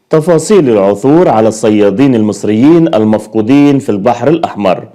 تفاصيل العثور على الصيادين المصريين المفقودين في البحر الأحمر.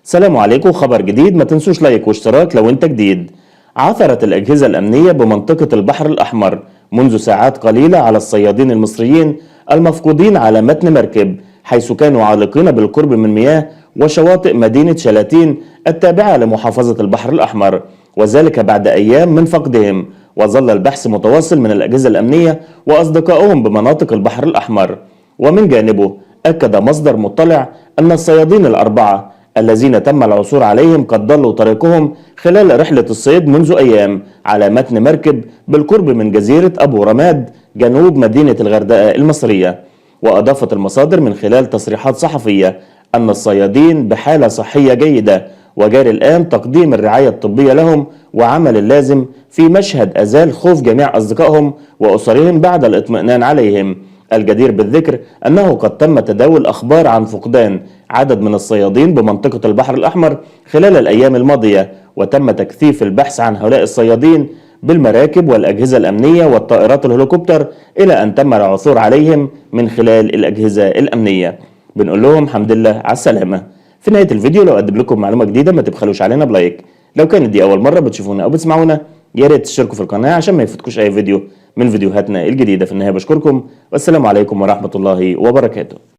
السلام عليكم، خبر جديد، ما تنسوش لايك واشتراك لو انت جديد. عثرت الأجهزة الأمنية بمنطقة البحر الأحمر منذ ساعات قليلة على الصيادين المصريين المفقودين على متن مركب، حيث كانوا عالقين بالقرب من مياه وشواطئ مدينة شلاتين التابعة لمحافظة البحر الأحمر، وذلك بعد أيام من فقدهم. وظل البحث متواصل من الأجهزة الأمنية وأصدقائهم بمناطق البحر الأحمر. ومن جانبه أكد مصدر مطلع أن الصيادين الأربعة الذين تم العثور عليهم قد ضلوا طريقهم خلال رحلة الصيد منذ أيام على متن مركب بالقرب من جزيرة أبو رماد جنوب مدينة الغردقة المصرية. وأضافت المصادر من خلال تصريحات صحفية أن الصيادين بحالة صحية جيدة، وجاري الآن تقديم الرعاية الطبية لهم وعمل اللازم في مشهد أزال خوف جميع أصدقائهم وأسرهم بعد الاطمئنان عليهم. الجدير بالذكر أنه قد تم تداول أخبار عن فقدان عدد من الصيادين بمنطقة البحر الأحمر خلال الأيام الماضية، وتم تكثيف البحث عن هؤلاء الصيادين بالمراكب والأجهزة الأمنية والطائرات الهليكوبتر إلى أن تم العثور عليهم من خلال الأجهزة الأمنية. بنقول لهم الحمد لله على السلامة. في نهاية الفيديو لو قدم لكم معلومة جديدة ما تبخلوش علينا بلايك. لو كانت دي أول مرة بتشوفونا أو بتسمعونا يا ريت تشتركوا في القناة عشان ما يفوتكوش أي فيديو من فيديوهاتنا الجديدة. في النهاية بشكركم والسلام عليكم ورحمة الله وبركاته.